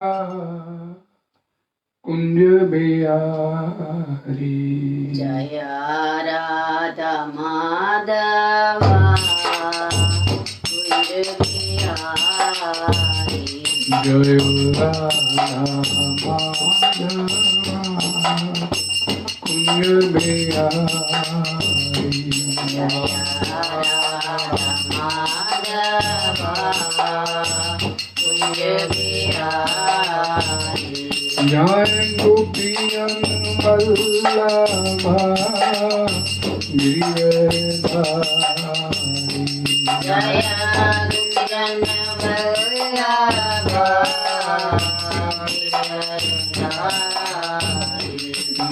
कुंज बिहारी जय राधा माधवा कुंज बिहारी जय राधा माधवा कुंज बिहारी जय राधा माधवा कुंज बिहारी जय गोपियन वल्लभा गिरिवरधारी जय गुंजन वल्लभा गिरिवरधारी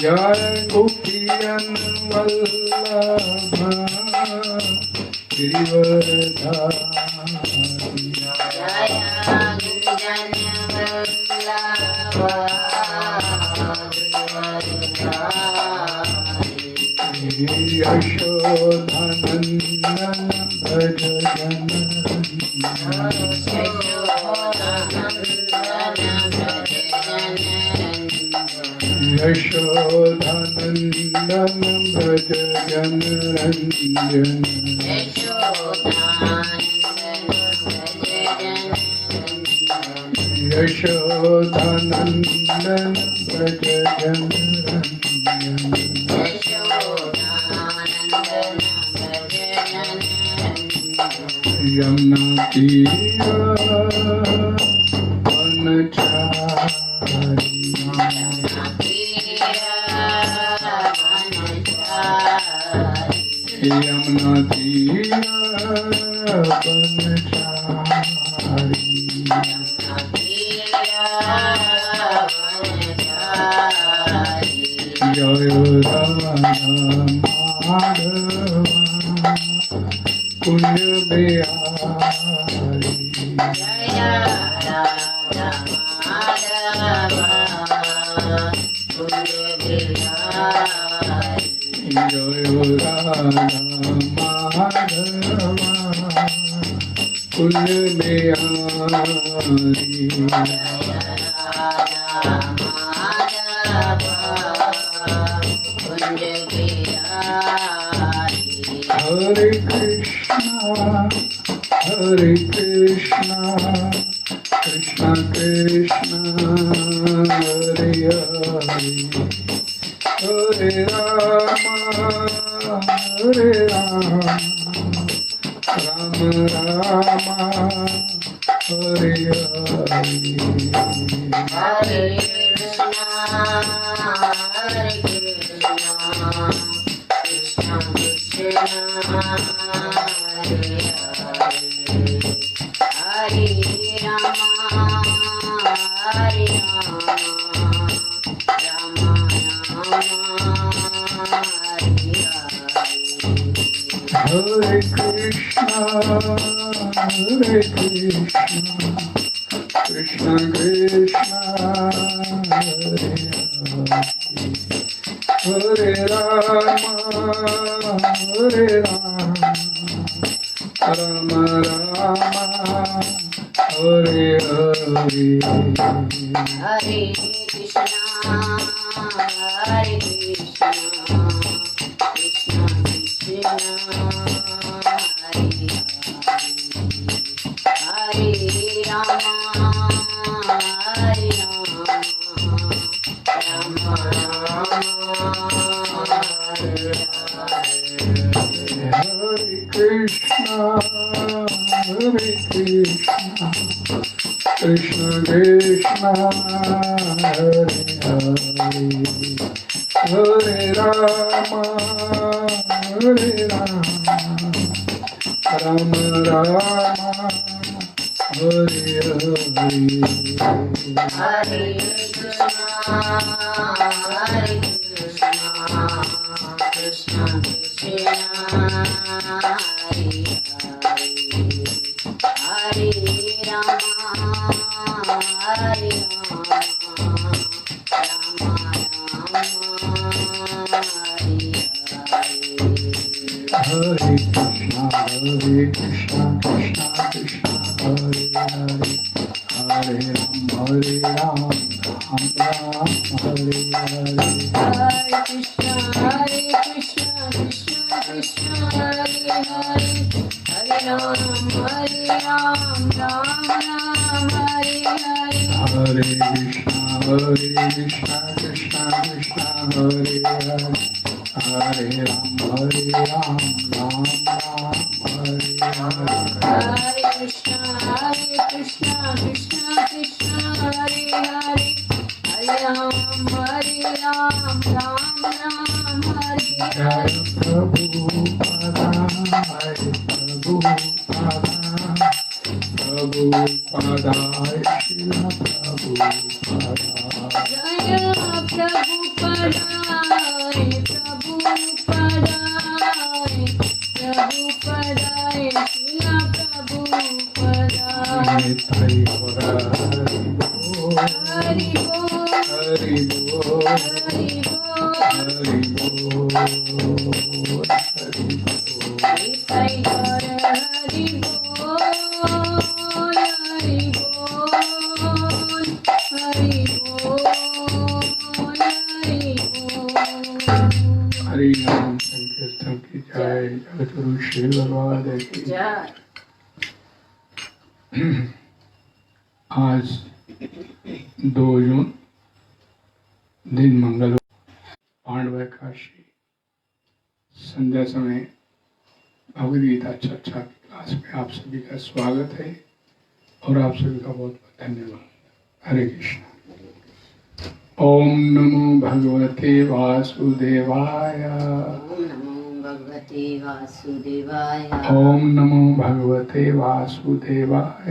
जय गोपियन वल्लभा गिरिवरधारी जय गुंजन वल्लभा गिरिवरधारी यशोधनन्दन भज यशोधनन्दन भज जनरञ्जन यशोधनन्दन भज जनरञ्जन यमुना तीरा वनचारी यमुना तीरा वनचारी जय राधा माधवा कुंज बिहारी जय राधा माधवा कुंज बिहारी जय राधा माधवा कुंज बिहारी हरे कृष्णा कृष्णा कृष्णा हरे हरे हरे राम राम राम हरे हरे हरे कृष्णा कृष्णा कृष्णा हरे हरे हरे राम राम हरे हरे कृष्णा कृष्णा कृष्णा हरे हरे राम राम राम हरे हरे हरे कृष्णा कृष्णा कृष्णा हरे हरे राम राम हरे हरे कृष्णा कृष्णा कृष्णा हरे हरे हरे राम राम राम हरे हरे हरे कृष्णा कृष्णा कृष्णा हरे हरे राम राम हरे कृष्णा कृष्णा कृष्णा हरे हरे हरे राम आज 2 जून दिन मंगलवार पांडव एकादशी संध्या समय भगवद गीता चर्चा की क्लास में आप सभी का स्वागत है और आप सभी का बहुत बहुत धन्यवाद। हरे कृष्ण। ओम नमो भगवते वासुदेवाय। ओम नमो भगवते वासुदेवाय।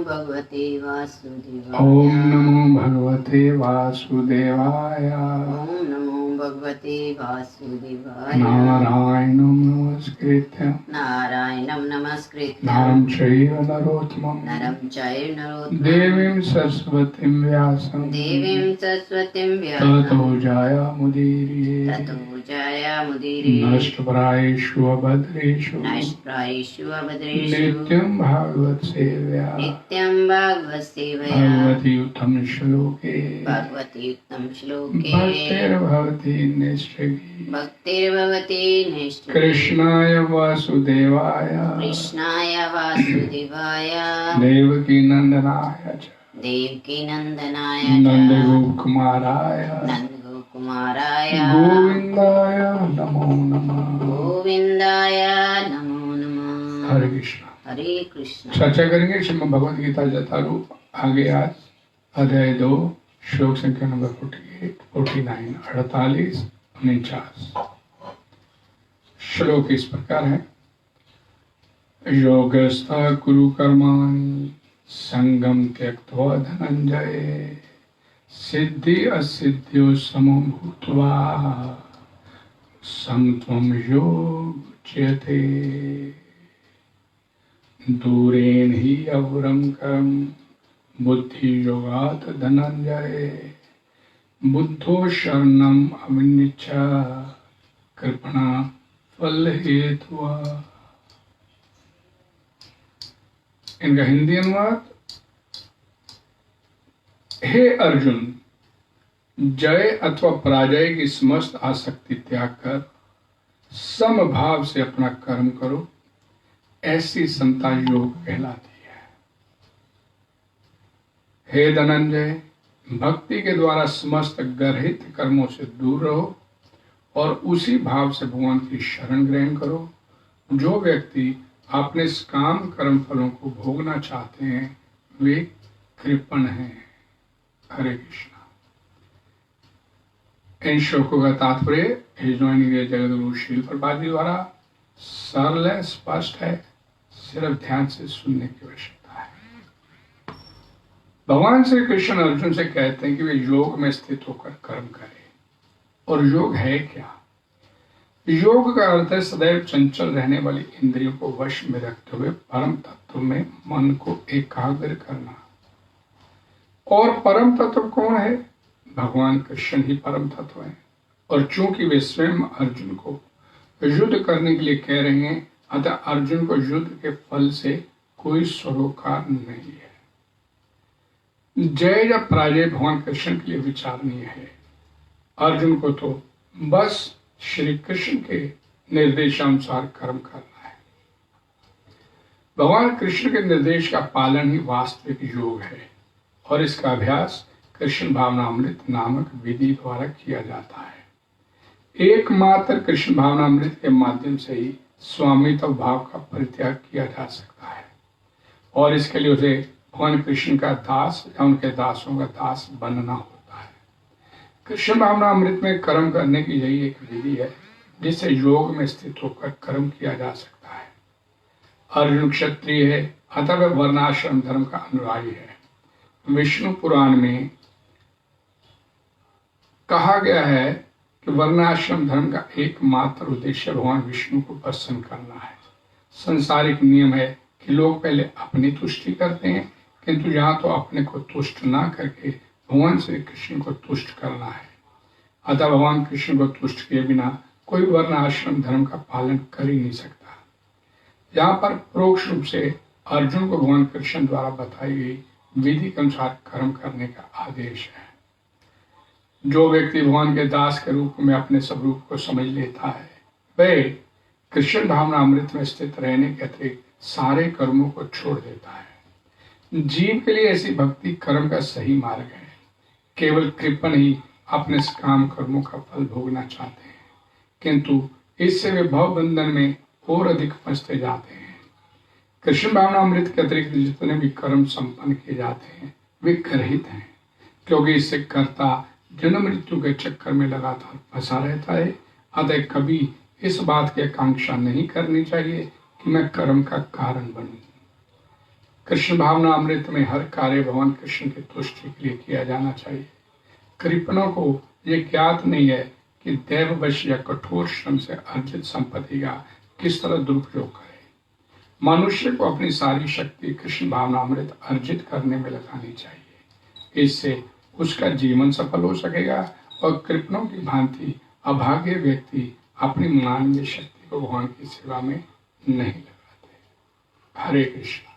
भगवते वासुदेवाय। ओम नमो भगवते वासुदेवाय। ओम नमो भगवते वासुदेवाय। नारायणं नमस्कृत्य नरं चैव नरोत्तमं देवीं सरस्वतीं व्यासं ततो जयामुदीरये नष्टप्रायेषु अभद्रेषु नित्यं भागवत सेव्या भगवती उत्तम श्लोके भक्तिर्भवति निष्ठगी कृष्णाय वासुदेवाय देवकी नंदनाय च नंदगोप कुमाराय गोविंदाय नमो नमः। हरे कृष्ण। चर्चा करेंगे श्रीमद् भगवद गीता जतारू आगे आज अध्याय 2 श्लोक संख्या नंबर 48, 49, 48, 49। श्लोक इस प्रकार है। योगस्थ कुरु कर्माणि संगम त्यक्त्वा धनंजय सिद्धि असिद्ध्यो समो भूत्वा समत्वं योग उच्यते। दूरेण हि अवरं कर्म बुद्धि योगात् धनंजय बुद्धो शरणम अविनिच्छा कृपणा फल हेतुआ। इनका हिंदी अनुवाद। हे अर्जुन, जय अथवा पराजय की समस्त आसक्ति त्याग कर समभाव से अपना कर्म करो, ऐसी समता योग कहलाती है। हे धनंजय, भक्ति के द्वारा समस्त गर्हित कर्मों से दूर रहो और उसी भाव से भगवान की शरण ग्रहण करो। जो व्यक्ति अपने काम कर्म फलों को भोगना चाहते हैं वे कृपण हैं। हरे कृष्ण। इन श्लोकों का तात्पर्य जगद्गुरु श्रील प्रभुपाद जी द्वारा सरल है, स्पष्ट है, सिर्फ ध्यान से सुनने की आवश्यकता है। भगवान श्री कृष्ण अर्जुन से कहते हैं कि वे योग में स्थित होकर कर्म करें। और योग है क्या? योग का अर्थ है सदैव चंचल रहने वाली इंद्रियों को वश में रखते हुए परम तत्व में मन को एकाग्र करना। और परम तत्व कौन है? भगवान कृष्ण ही परम तत्व है। और चूंकि वे स्वयं अर्जुन को युद्ध करने के लिए कह रहे हैं, अतः अर्जुन को युद्ध के फल से कोई सरोकार नहीं है। जय या पराजय भगवान कृष्ण के लिए विचारणीय है। अर्जुन को तो बस श्री कृष्ण के निर्देशानुसार कर्म करना है। भगवान कृष्ण के निर्देश का पालन ही वास्तविक योग है और इसका अभ्यास कृष्ण भावनामृत नामक विधि द्वारा किया जाता है। एकमात्र कृष्ण भावनामृत के माध्यम से ही स्वामित्व भाव का परित्याग किया जा सकता है और इसके लिए उसे भगवान कृष्ण का दास या उनके दासों का दास बनना होता है। कृष्ण भावनामृत में कर्म करने की यही एक विधि है जिससे योग में स्थित होकर कर्म किया जा सकता है। अर्जुन क्षत्रिय है, अतः वह वर्णाश्रम धर्म का अनुयायी है। विष्णु पुराण में कहा गया है कि वर्णाश्रम धर्म का एकमात्र उद्देश्य भगवान विष्णु को प्रसन्न करना है। संसारिक नियम है कि लोग पहले अपनी तुष्टि करते हैं, किंतु यहाँ तो अपने को तुष्ट ना करके भगवान श्री कृष्ण को तुष्ट करना है। अतः भगवान कृष्ण को तुष्ट किए बिना कोई वर्ण आश्रम धर्म का पालन कर ही नहीं सकता। यहाँ पर परोक्ष रूप से अर्जुन को भगवान कृष्ण द्वारा बताई गई विधि के अनुसार कर्म करने का आदेश है। जो व्यक्ति भगवान के दास के रूप में अपने स्वरूप को समझ लेता है वह कृष्ण भावना अमृत में स्थित रहने के अतिरिक्त सारे कर्मों को छोड़ देता है। जीव के लिए ऐसी भक्ति कर्म का सही मार्ग है। केवल कृपण ही अपने काम कर्मों का फल भोगना चाहते हैं, किंतु इससे वे भव बंधन में और अधिक फंसते जाते हैं। कृष्ण भावना अमृत के अतिरिक्त जितने भी कर्म संपन्न किए जाते हैं वे गर्हित हैं, क्योंकि इससे कर्ता जन्म मृत्यु के चक्कर में लगातार फंसा रहता है। अतः कभी इस बात की आकांक्षा नहीं करनी चाहिए कि मैं कर्म का कारण बनूं। कृष्ण भावना अमृत में हर कार्य भगवान कृष्ण की तुष्टि के लिए किया जाना चाहिए। कृपणों को यह ज्ञात नहीं है कि दैववश या कठोर श्रम से अर्जित संपत्ति का किस तरह दुरुपयोग करें। मनुष्य को अपनी सारी शक्ति कृष्ण भावना अमृत अर्जित करने में लगानी चाहिए। इससे उसका जीवन सफल हो सकेगा और कृपणों की भांति अभागे व्यक्ति अपनी मानवीय शक्ति को भगवान की सेवा में नहीं लगाते। हरे कृष्ण।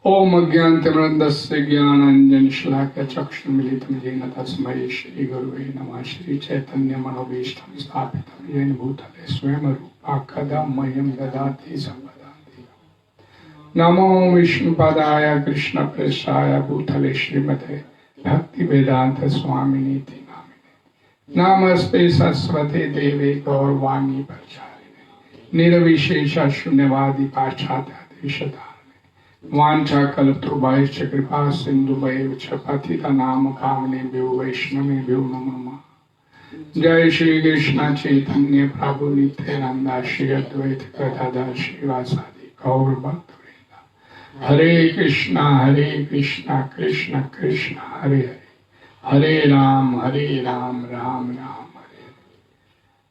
ओम अज्ञानतिमिरन्धस्य ज्ञानाञ्जन शलाकया चक्षुर्मिलितं येन तस्मै श्री गुरुवे नमः। श्री चैतन्य मनोभीष्टं स्थापितं येन भूतले स्वयं रूपा कदा मह्यं ददाति संवदन्ति। नमो विष्णुपदाय कृष्ण प्रेष्ठाय भूतले श्रीमते भक्ति वेदांत स्वामिनीति नामिने। नमस्ते सरस्वते देवे गौरवाणी प्रचारिणे निर्विशेष शून्यवादी पाश्चात्य देशधारिणे वांछा कल्पतरुभ्यश्च कृपा सिन्धुभ्यैव च पतितनाम पावनेभ्यो वैष्णवेभ्यो नमो नमः। जय श्री कृष्ण चैतन्य प्रभु नित्यानंद श्री अद्वैत गदाधर श्रीवासादि गौर भक्तवृंद। हरे कृष्णा कृष्ण कृष्ण हरे हरे, हरे राम राम राम हरे हरे।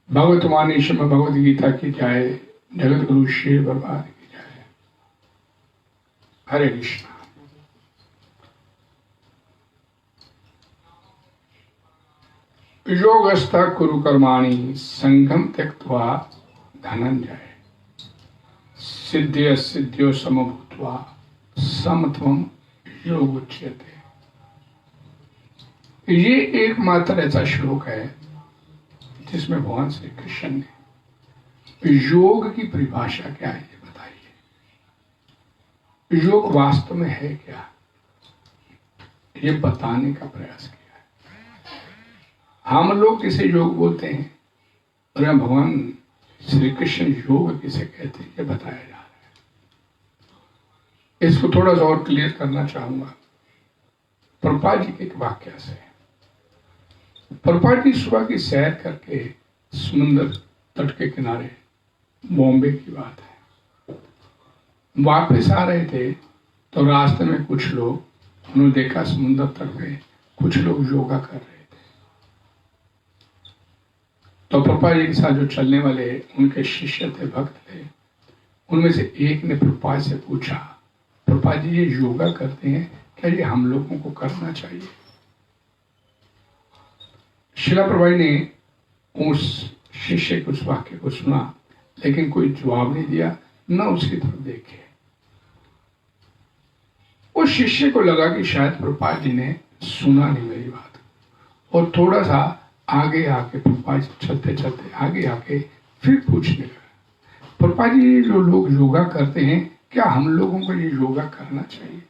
भगवतवाणी श्रीमद् भगवद गीता की जय। जगत गुरु श्री प्रभुपाद की जय। हरे कृष्णा। योगस्थ कुरु कर्माणि संगम त्यक्त्वा धनंजय सिद्ध्य सिद्ध्यो समभूत्वा समत्वम योग उच्यते। ये एकमात्र ऐसा श्लोक है जिसमें भगवान श्री कृष्ण ने योग की परिभाषा क्या है ये बताइए। योग वास्तव में है क्या ये बताने का प्रयास किया है। हम लोग इसे योग बोलते हैं और भगवान श्री कृष्ण योग किसे कहते हैं ये बताया जा रहा है। इसको थोड़ा सा और क्लियर करना चाहूंगा प्रभुपाद जी के एक वाक्य से। प्रभुपाद जी सुबह की सैर करके समुद्र तट के किनारे, बॉम्बे की बात है, वापस आ रहे थे तो रास्ते में कुछ लोग, उन्होंने देखा समुद्र तट पे कुछ लोग योगा कर रहे थे। तो प्रभुपाद जी के साथ जो चलने वाले उनके शिष्य थे, भक्त थे, उनमें से एक ने प्रभुपाद से पूछा, प्रभुपाद जी ये योगा करते हैं, क्या ये हम लोगों को करना चाहिए? शिला प्रभुपाद ने उस शिष्य के उस वाक्य को सुना लेकिन कोई जवाब नहीं दिया, न उसकी तरफ देखे। उस शिष्य को लगा कि शायद प्रभुपाद जी ने सुना नहीं मेरी बात, और थोड़ा सा आगे आके प्रभुपाद जी चलते चलते आगे आके फिर पूछने लगा, प्रभुपाद जी जो लोग योगा करते हैं क्या हम लोगों को ये योगा करना चाहिए?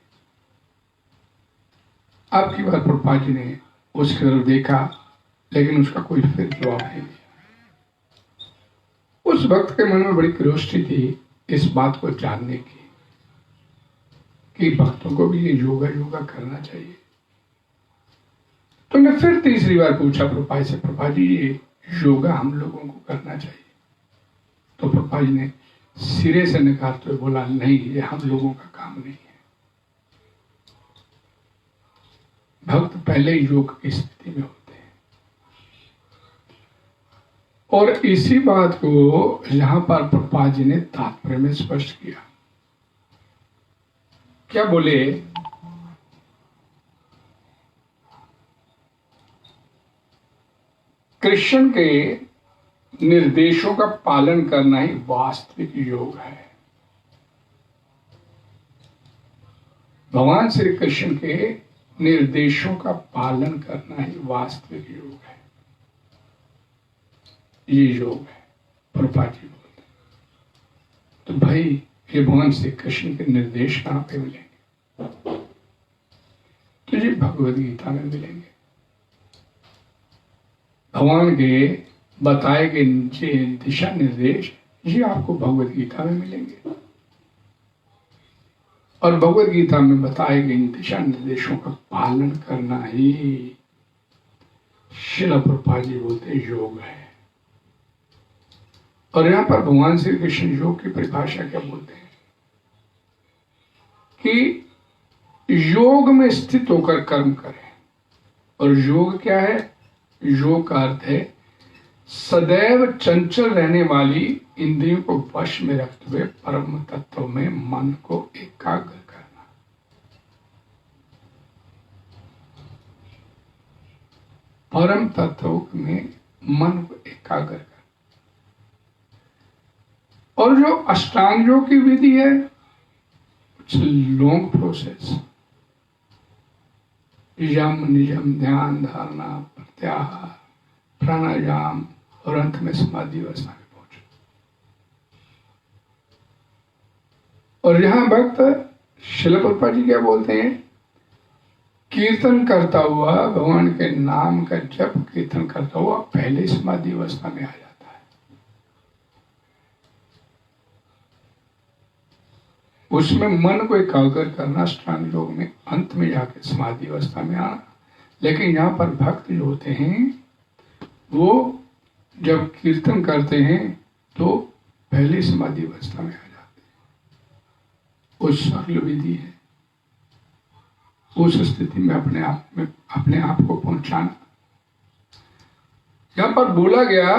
आपकी बार प्रभुपाद जी ने उसकी तरफ देखा, लेकिन उसका कोई फिर जवाब नहीं दिया। उस भक्त के मन में बड़ी क्यूरियोसिटी थी इस बात को जानने की कि भक्तों को भी ये योगा करना चाहिए। तो मैं फिर तीसरी बार पूछा प्रभुपाद से, प्रभुपाद जी ये योगा हम लोगों को करना चाहिए? तो प्रभुपाद जी ने सिरे से नकारते हुए बोला, नहीं, ये हम लोगों का काम नहीं है। भक्त पहले योग की स्थिति में होते हैं। और इसी बात को यहां पर प्रभुपाद जी ने तात्पर्य में स्पष्ट किया। क्या बोले? कृष्ण के निर्देशों का पालन करना ही वास्तविक योग है। भगवान श्री कृष्ण के निर्देशों का पालन करना ही वास्तविक योग है। ये योग है, प्रभुपाद जी बोलते। तो भाई ये भगवान श्री कृष्ण के निर्देश कहां पे मिलेंगे? तो ये भगवद गीता में मिलेंगे। भगवान के बताए गए दिशा निर्देश ये आपको भगवद गीता में मिलेंगे, और भगवद गीता में बताए गए दिशा निर्देशों का पालन करना ही श्रील प्रभुपाद जी बोलते योग है। और यहां पर भगवान श्री कृष्ण योग की परिभाषा क्या बोलते हैं कि योग में स्थित होकर कर्म करें। और योग क्या है? योग का अर्थ है सदैव चंचल रहने वाली इंद्रियों को वश में रखते हुए परम तत्व में मन को एकाग्र करना। परम तत्व में मन को एकाग्र करना। और जो अष्टांग योग की विधि है, लॉन्ग प्रोसेस, यम नियम ध्यान धारणा प्रत्याहार प्राणायाम और अंत में समाधि अवस्था में पहुंचे। और यहां भक्त श्रील प्रभुपाद जी क्या बोलते हैं? कीर्तन करता हुआ, भगवान के नाम का जप कीर्तन करता हुआ पहले समाधि अवस्था में आ जाता है। उसमें मन को एकाग्र करना अष्टांग योग में, अंत में जाके समाधि अवस्था में आना। लेकिन यहाँ पर भक्त जो होते हैं वो जब कीर्तन करते हैं तो पहले समाधि अवस्था में आ जाते हैं। वो सरल विधि है उस स्थिति में अपने आप को पहुंचाना। यहां पर बोला गया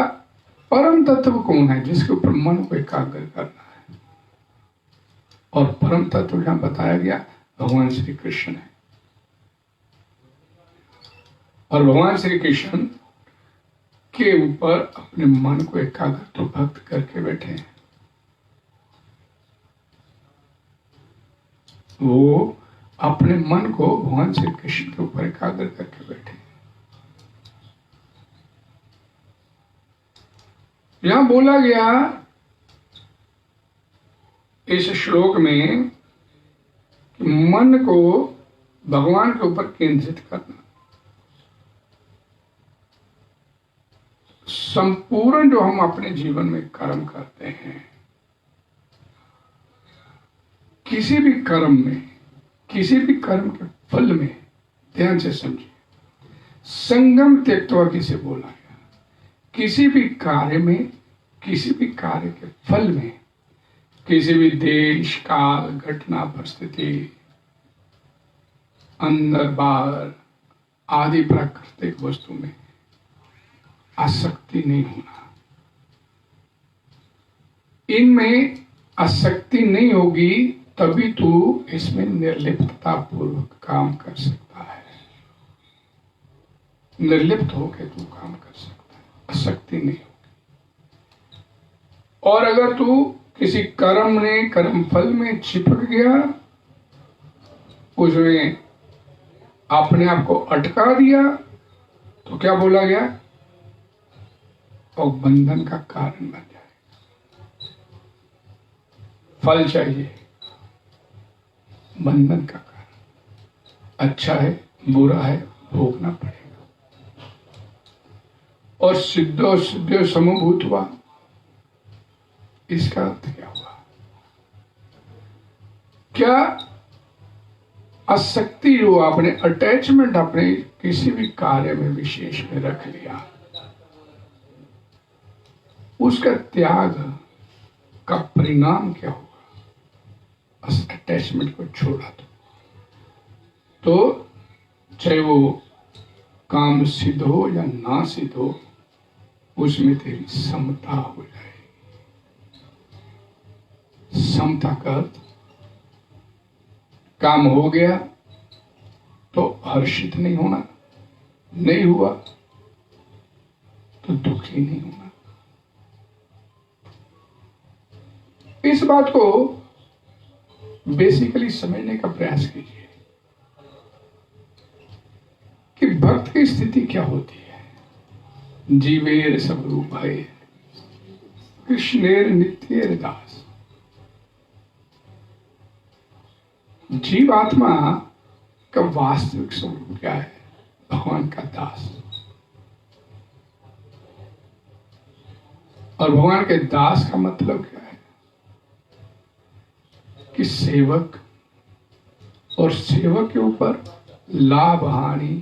परम तत्व कौन है? जिसके ऊपर मन को एकाग्र करना है। और परम तत्व जहां बताया गया भगवान श्री कृष्ण है। और भगवान श्री कृष्ण के ऊपर अपने मन को एकाग्र तो भक्त करके बैठे हैं। वो अपने मन को भगवान श्री कृष्ण के ऊपर एकाग्र करके बैठे हैं। यहां बोला गया इस श्लोक में कि मन को भगवान के ऊपर केंद्रित करना। संपूर्ण जो हम अपने जीवन में कर्म करते हैं, किसी भी कर्म के फल में ध्यान से समझिए, संगम त्यक्त्वा किसे बोला गया? किसी भी कार्य में, किसी भी कार्य के फल में, किसी भी देश काल घटना परिस्थिति अंदर बाहर आदि प्राकृतिक वस्तु में आसक्ति नहीं होना। इनमें आसक्ति नहीं होगी तभी तू इसमें निर्लिप्तता पूर्वक काम कर सकता है। निर्लिप्त होकर तू काम कर सकता है, आसक्ति नहीं होगी। और अगर तू किसी कर्म फल में चिपक गया उसमें अपने आप को अटका दिया तो क्या बोला गया, और बंधन का कारण बन जाए। फल चाहिए, बंधन का कारण, अच्छा है बुरा है भोगना पड़ेगा। और सिद्धो सिद्धो समभूत हुआ, इसका अर्थ क्या हुआ? क्या आसक्ति जो आपने, अटैचमेंट अपने किसी भी कार्य में विशेष में रख लिया, उसका त्याग का परिणाम क्या होगा? अटैचमेंट को छोड़ा तो चाहे वो काम सिद्ध हो या ना सिद्ध हो, उसमें तेरी समता हो जाएगी। समता का अर्थ, काम हो गया तो हर्षित नहीं होना, नहीं हुआ तो दुखी नहीं होना। इस बात को बेसिकली समझने का प्रयास कीजिए कि भक्त की स्थिति क्या होती है। जीवेर सब रूप है, कृष्णेर नित्येर दास। जीवात्मा का वास्तविक स्वरूप क्या है? भगवान का दास। और भगवान के दास का मतलब क्या है? कि सेवक, और सेवक के ऊपर लाभ हानि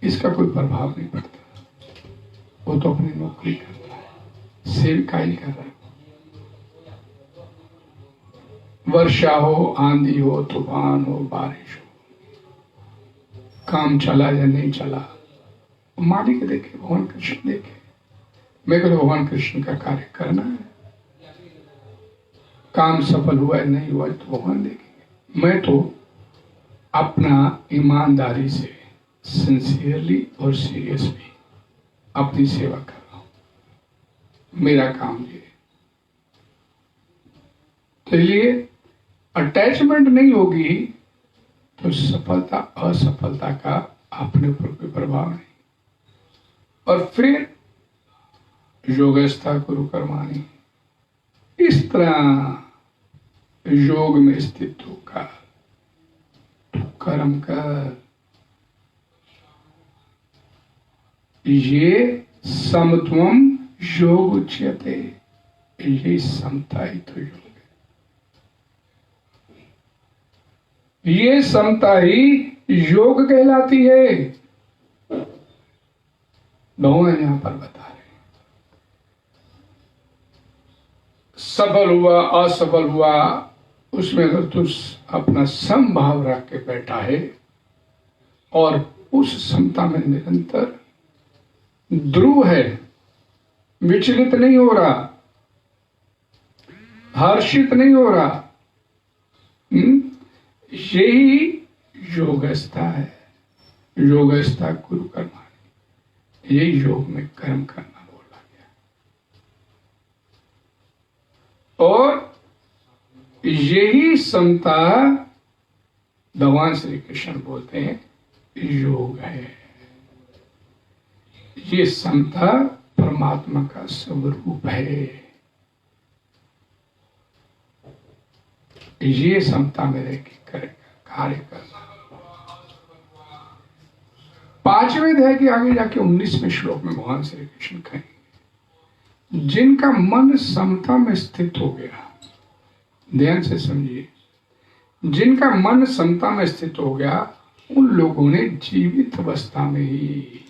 इसका कोई प्रभाव नहीं पड़ता। वो तो अपनी नौकरी करता है, सेवकाई कर रहा है। वर्षा हो, आंधी हो, तूफान हो, बारिश हो, काम चला या नहीं चला, मालिक देखे, भगवान कृष्ण देखे। मेरे को तो भगवान कृष्ण का कार्य करना है। काम सफल हुआ है नहीं हुआ तो भगवान देखेंगे। मैं तो अपना ईमानदारी से, सिंसियरली और सीरियसली अपनी सेवा कर रहा हूं। मेरा काम ये। तो इसलिए अटैचमेंट नहीं होगी तो सफलता असफलता का अपने ऊपर कोई प्रभाव नहीं। और फिर योगस्था गुरु कर्माणी, इस तरह योग में स्थित होकर तो कर्म कर। ये समत्वम योग उच्यते, ये समता ही तो योग है। ये समता ही योग कहलाती है। भगवान यहां पर बता रहे, सफल हुआ असफल हुआ उसमें अगर तू अपना समभाव रख के बैठा है और उस समता में निरंतर ध्रुव है, विचलित नहीं हो रहा, हर्षित नहीं हो रहा, यही योगस्था है। योगस्था गुरु कर्माणी, यही योग में कर्म करना बोला गया। और यही समता भगवान श्री कृष्ण बोलते हैं योग है। ये समता परमात्मा का स्वरूप है। ये समता में रह के कार्य करना। 5वें अध्याय के आगे जाके 19वें श्लोक में भगवान श्री कृष्ण कहेंगे, जिनका मन समता में स्थित हो गया, ध्यान से समझिए, जिनका मन समता में स्थित हो गया, उन लोगों ने जीवित अवस्था में ही,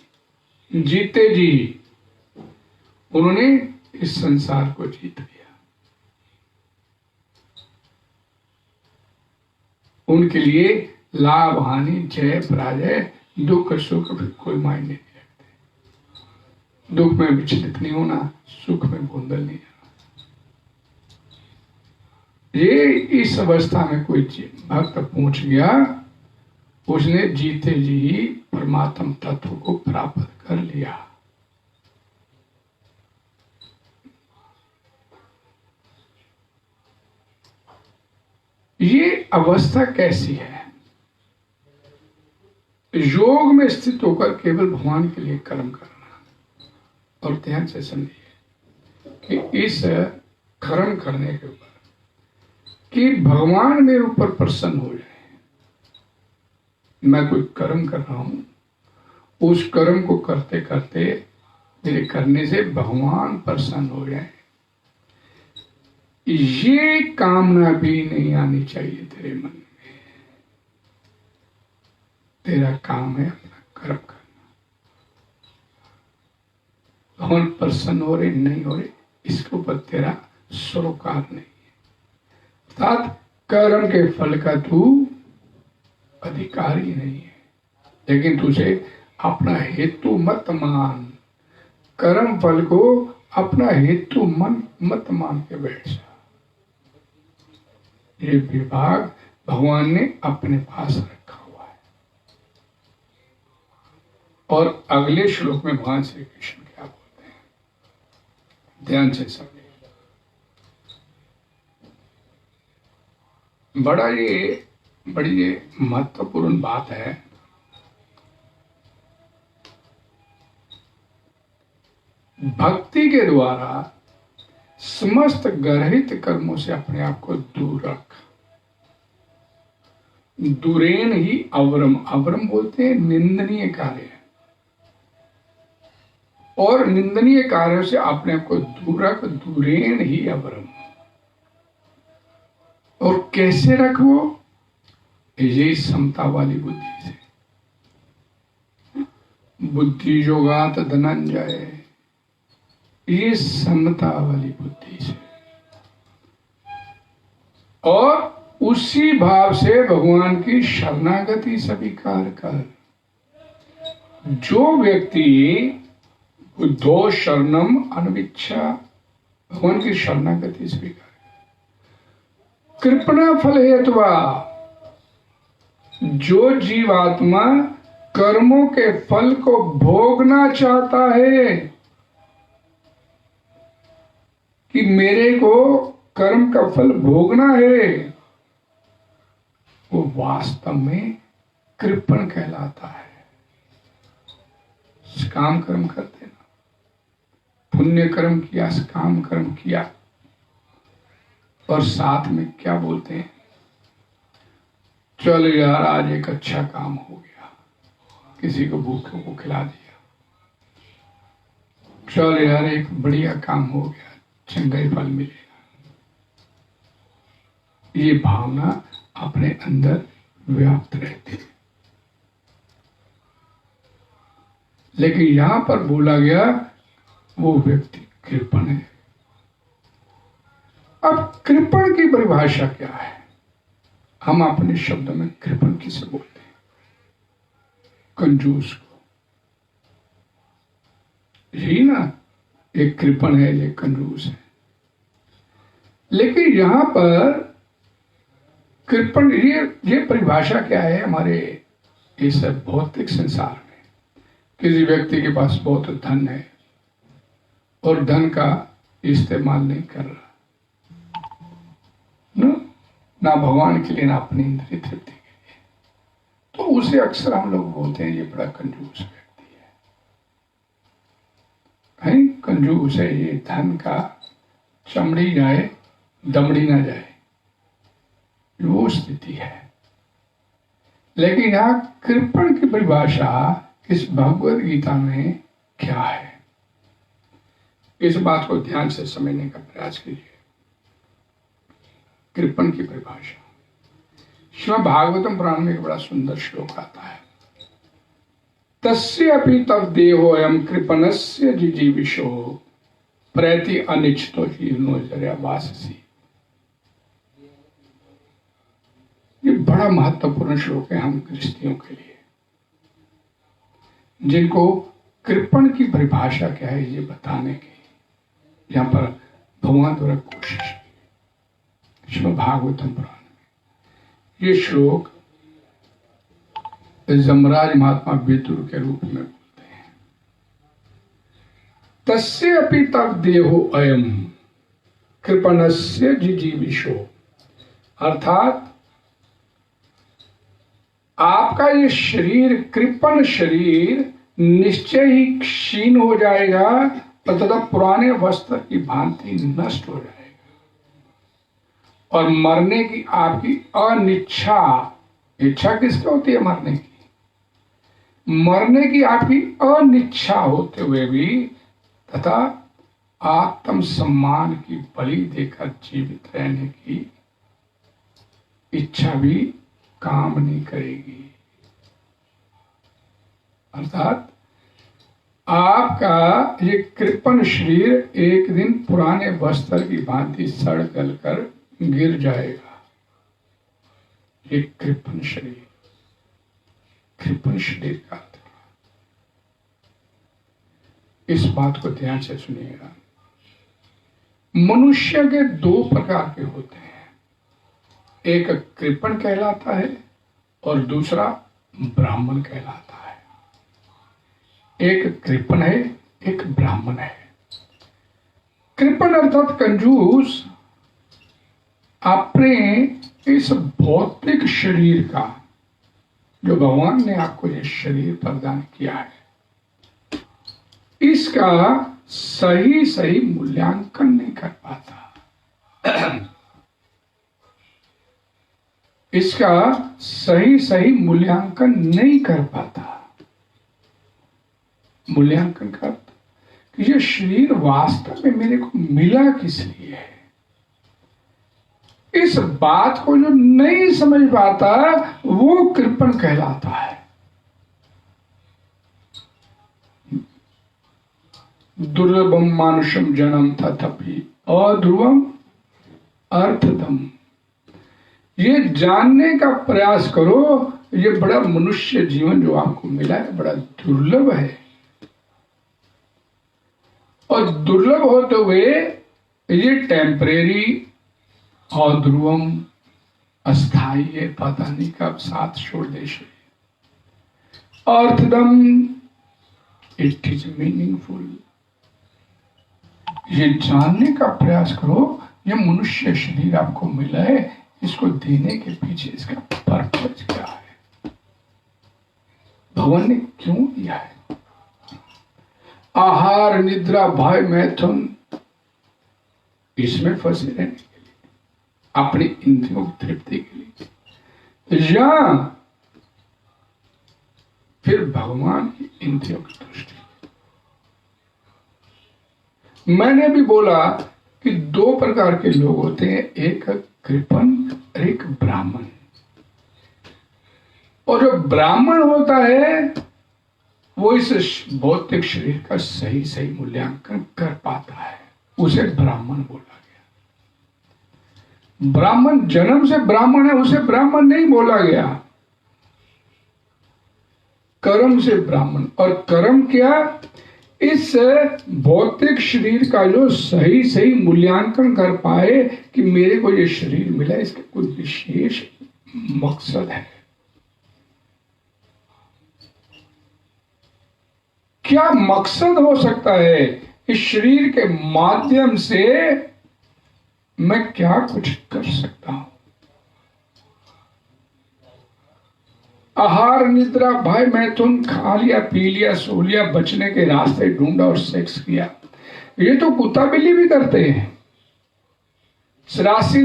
जीते जी उन्होंने इस संसार को जीत लिया। उनके लिए लाभ हानि, जय पराजय, दुख सुख भी कोई मायने नहीं रखते। दुख में विचलित नहीं होना, सुख में गोंदल नहीं आना। ये इस अवस्था में कोई भक्त पहुंच गया, उसने जीते जी परमात्म तत्व को प्राप्त कर लिया। ये अवस्था कैसी है? योग में स्थित होकर केवल भगवान के लिए कर्म करना। और ध्यान से समझिए कि इस कर्म करने के ऊपर कि भगवान मेरे ऊपर प्रसन्न हो जाए। मैं कोई कर्म कर रहा हूं, उस कर्म को करते करते मेरे करने से भगवान प्रसन्न हो जाए, ये कामना भी नहीं आनी चाहिए तेरे मन में। तेरा काम है अपना कर्म करना। भगवान प्रसन्न हो रहे नहीं हो रहे, इसके ऊपर तेरा सरोकार नहीं है। अर्थात कर्म के फल का तू अधिकारी नहीं है, लेकिन तुझे अपना हेतु मत मान। कर्म फल को अपना हेतु मत मान के बैठ जा। ये विभाग भगवान ने अपने पास रखा हुआ है। और अगले श्लोक में भगवान श्री कृष्ण क्या बोलते हैं, ध्यान से समझिए। बड़ी ये महत्वपूर्ण बात है। भक्ति के द्वारा समस्त गर्हित कर्मों से अपने आप को दूर रख। दूरेन ही अवरम, अवरम बोलते हैं निंदनीय कार्य, और निंदनीय कार्यों से अपने आप को दूर रख। दूरेन ही अवरम। और कैसे रखो? ये समता वाली बुद्धि से। बुद्धि योगात धनंजय, ये समता वाली बुद्धि से। और उसी भाव से भगवान की शरणागति स्वीकार कर। जो व्यक्ति बुद्धो शरणम अनविच्छा, भगवान की शरणागति स्वीकार, कृपणा फल हेतुवा, जो जीवात्मा कर्मों के फल को भोगना चाहता है कि मेरे को कर्म का फल भोगना है, वो वास्तव में कृपण कहलाता है। काम कर्म करते ना, पुण्य कर्म किया, काम कर्म किया, और साथ में क्या बोलते हैं, चल यार आज एक अच्छा काम हो गया, किसी को भूखे को खिला दिया। चल यार एक बढ़िया काम हो गया, चंगा फल मिलेगा। ये भावना अपने अंदर व्याप्त रहती है। लेकिन यहां पर बोला गया वो व्यक्ति कृपण है। अब कृपण की परिभाषा क्या है? हम अपने शब्द में कृपण किसे बोलते हैं? कंजूस को। यही ना, एक कृपण है, एक कंजूस है। लेकिन यहां पर कृपण, ये परिभाषा क्या है हमारे इस भौतिक संसार में? किसी व्यक्ति के पास बहुत धन है और धन का इस्तेमाल नहीं कर रहा, ना भगवान के लिए ना अपनी इंद्रिय तृप्ति के लिए, तो उसे अक्सर हम लोग बोलते हैं ये बड़ा कंजूस व्यक्ति है। कंजूस है, ये धन का चमड़ी जाए दमड़ी ना जाए, वो स्थिति है। लेकिन यहां कृपण की परिभाषा इस भगवद गीता में क्या है, इस बात को ध्यान से समझने का प्रयास कीजिए। कृपण की परिभाषा श्रीमद् भागवतम पुराण में एक बड़ा सुंदर श्लोक आता है। तस्य अपि तव देहो अयम कृपणस्य जिजीविषो प्रति अनिच्छतो हीनो जर्या वाससी। ये बड़ा महत्वपूर्ण श्लोक है हम गृहस्थियों के लिए, जिनको कृपण की परिभाषा क्या है ये बताने की यहां पर भगवान द्वारा कोशिश की। श्रीमद् भागवतम पुराण में ये श्लोक जमराज महात्मा विदुर के रूप में बोलते हैं। तस्य अपि तव देहो अयम कृपणस्य जिजीविषो, अर्थात आपका ये शरीर, कृपण शरीर निश्चय ही क्षीण हो जाएगा तथा पुराने वस्त्र की भांति नष्ट हो जाएगा। और मरने की आपकी अनिच्छा, इच्छा किसकी होती है मरने की? मरने की आपकी अनिच्छा होते हुए भी तथा आत्म सम्मान की बलि देकर जीवित रहने की इच्छा भी काम नहीं करेगी। अर्थात आपका ये कृपण शरीर एक दिन पुराने वस्त्र की भांति सड़ गल कर गिर जाएगा। ये कृपण शरीर, कृपण शरीर का अर्थ क्या? इस बात को ध्यान से सुनिएगा। मनुष्य के दो प्रकार के होते हैं, एक कृपण कहलाता है और दूसरा ब्राह्मण कहलाता है। एक कृपण है, एक ब्राह्मण है। कृपण अर्थात कंजूस अपने इस भौतिक शरीर का, जो भगवान ने आपको ये शरीर प्रदान किया है, इसका सही सही मूल्यांकन नहीं कर पाता। इसका सही सही मूल्यांकन नहीं कर पाता। मूल्यांकन का अर्थ कि ये शरीर वास्तव में मेरे को मिला किस लिए है, इस बात को जो नहीं समझ पाता वो कृपण कहलाता है। दुर्लभम मानुषम जन्म तथापि अध्रुवम अर्थदम। ये जानने का प्रयास करो, ये बड़ा मनुष्य जीवन जो आपको मिला है बड़ा दुर्लभ है। और दुर्लभ होते हुए ये टेम्परेरी, अध्रुवम, अस्थाई है, पता नहीं कब साथ छोड़ देशे। अर्थदम, इट इज मीनिंगफुल। ये जानने का प्रयास करो, ये मनुष्य शरीर आपको मिला है, इसको देने के पीछे इसका पर्पज क्या है, भगवान ने क्यों दिया है। आहार, निद्रा, भय, मैथुन, इसमें फंसे रहने के लिए, अपनी इंद्रियों की तृप्ति के लिए, या फिर भगवान की इंद्रियों की दृष्टि। मैंने भी बोला कि दो प्रकार के लोग होते हैं, एक कृपण और एक ब्राह्मण। और जो ब्राह्मण होता है वो इस भौतिक शरीर का सही सही मूल्यांकन कर पाता है, उसे ब्राह्मण बोला गया। ब्राह्मण जन्म से ब्राह्मण है, उसे ब्राह्मण नहीं बोला गया, कर्म से ब्राह्मण। और कर्म क्या? इस भौतिक शरीर का जो सही सही मूल्यांकन कर पाए कि मेरे को ये शरीर मिला, इसका कोई विशेष मकसद है। क्या मकसद हो सकता है? इस शरीर के माध्यम से मैं क्या कुछ कर सकता हूं? आहार, निद्रा, भय, मैथुन, खा लिया, पी लिया, सो लिया, बचने के रास्ते ढूंढा और सेक्स किया। ये तो कुत्ता बिल्ली भी करते हैं। 84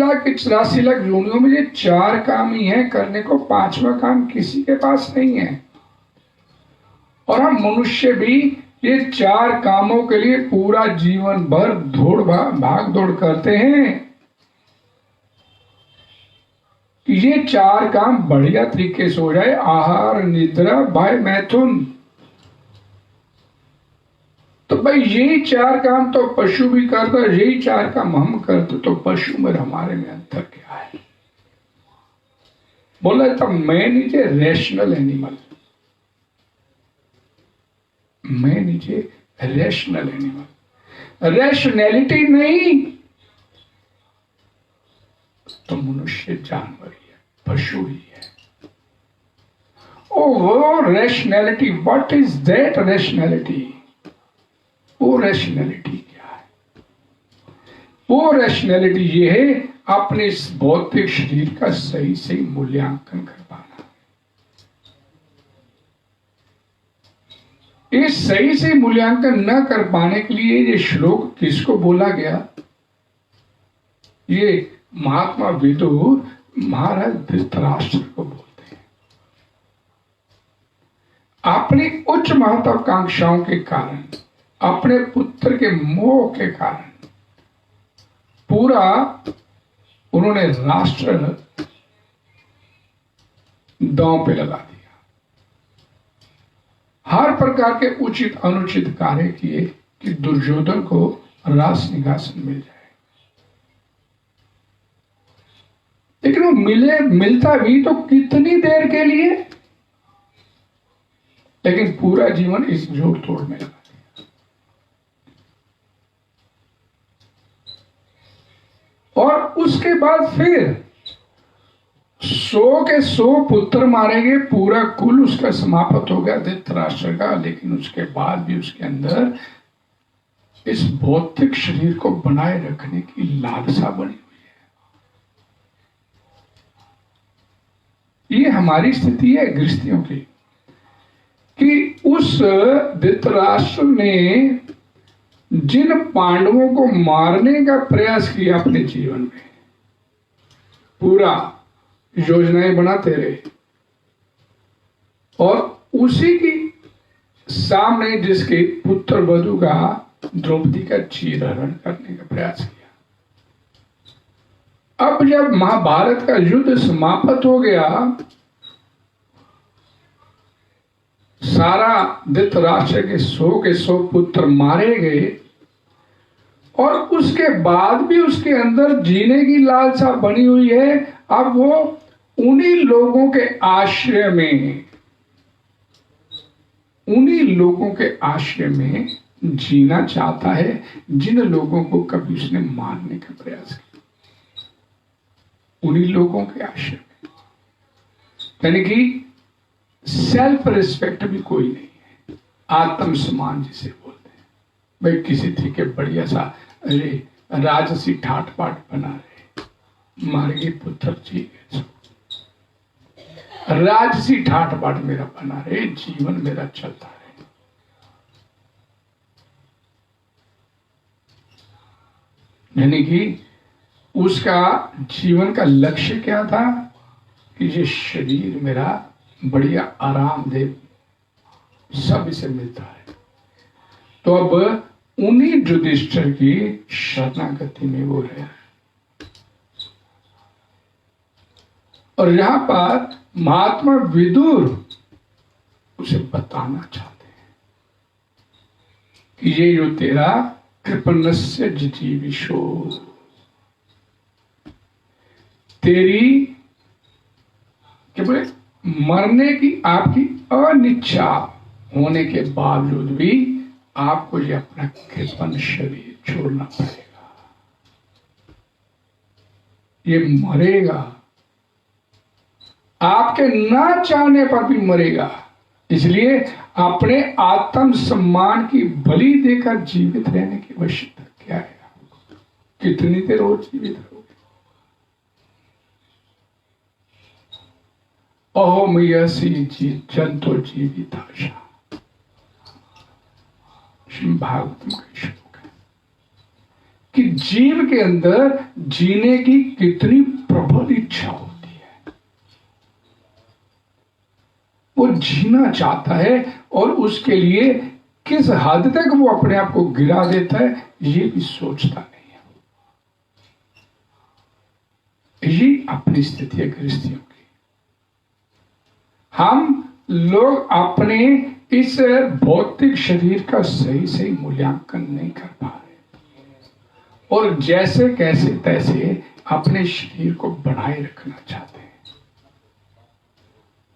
लाख योनियों में ये 4 काम ही है करने को, 5वां काम किसी के पास नहीं है। और हम मनुष्य भी ये 4 कामों के लिए पूरा जीवन भर भाग दौड़ करते हैं कि ये 4 काम बढ़िया तरीके से हो जाए। आहार, निद्रा, भय, मैथुन। तो भाई यही 4 काम तो पशु भी करता, यही 4 काम हम करते, तो पशु में हमारे में अंतर क्या है? बोला था man is a rational animal. Man is a rational animal. Rationality नहीं तो मनुष्य जानवर ही है, पशु ही है। ओ वो rationality, what is that rationality? वो रैशनैलिटी क्या है? वो रैशनैलिटी ये है अपने इस भौतिक शरीर का सही सही मूल्यांकन कर पाना। ये सही से मूल्यांकन न कर पाने के लिए ये श्लोक किसको बोला गया? ये महात्मा विदुर महाराज धृतराष्ट्र को बोलते हैं। अपनी उच्च महत्वाकांक्षाओं के कारण, अपने पुत्र के मोह के कारण पूरा उन्होंने राष्ट्र दांव पे लगा दिया। हर प्रकार के उचित अनुचित कार्य किए कि दुर्योधन को राज सिंहासन मिल जाए। लेकिन वो मिलता भी तो कितनी देर के लिए, लेकिन पूरा जीवन इस जोड़ तोड़ में लगा दिया। और उसके बाद फिर 100 के 100 पुत्र मारे गए, पूरा कुल उसका समाप्त हो गया धृतराष्ट्र का। लेकिन उसके बाद भी उसके अंदर इस भौतिक शरीर को बनाए रखने की लालसा बनी हुई है। ये हमारी स्थिति है गृहस्थियों की, कि उस धृतराष्ट्र ने जिन पांडवों को मारने का प्रयास किया अपने जीवन में, पूरा योजनाएं बनाते रहे, और उसी की सामने जिसके पुत्र वधु का, द्रौपदी का चीरहरण करने का प्रयास किया। अब जब महाभारत का युद्ध समाप्त हो गया, सारा धृतराष्ट्र के 100 के 100 पुत्र मारे गए, और उसके बाद भी उसके अंदर जीने की लालसा बनी हुई है। अब वो उन्हीं लोगों के आश्रय में, उन्हीं लोगों के आश्रय में जीना चाहता है जिन लोगों को कभी उसने मारने का प्रयास किया। उन्हीं लोगों के आश्रय में, यानी कि सेल्फ रिस्पेक्ट भी कोई नहीं है, आत्मसम्मान जिसे बोलते हैं। भाई किसी थी के बढ़िया सा, अरे राजसी ठाट पाट बना रहे, मारेगी पुत्र जी, राजसी ठाट बाट मेरा बना रहे, जीवन मेरा चलता रहे। यानी कि उसका जीवन का लक्ष्य क्या था? कि ये शरीर मेरा बढ़िया आराम दे, सब इसे मिलता है। तो अब उन्हीं युधिष्ठिर की शरणागति में वो रहे। और यहां पर महात्मा विदुर उसे बताना चाहते हैं कि ये जो तेरा कृपणस्य जिजीविषो, तेरी क्या बोले, मरने की आपकी अनिच्छा होने के बावजूद भी आपको ये अपना कृपण शरीर छोड़ना पड़ेगा। ये मरेगा, आपके ना चाहने पर भी मरेगा। इसलिए अपने आत्म सम्मान की बलि देकर जीवित रहने की आवश्यकता क्या है? कितनी देर और जीवित रहोगे? अहोम यसी जंतो जीविताशा, भागवतम का श्लोक है कि जीव के अंदर जीने की कितनी प्रबल इच्छा होती है। वो जीना चाहता है, और उसके लिए किस हद तक वो अपने आप को गिरा देता है ये भी सोचता नहीं है। ये अपनी स्थिति है गृहस्थियों की। हम लोग अपने इस भौतिक शरीर का सही सही मूल्यांकन नहीं कर पा रहे, और जैसे कैसे तैसे अपने शरीर को बनाए रखना चाहते हैं।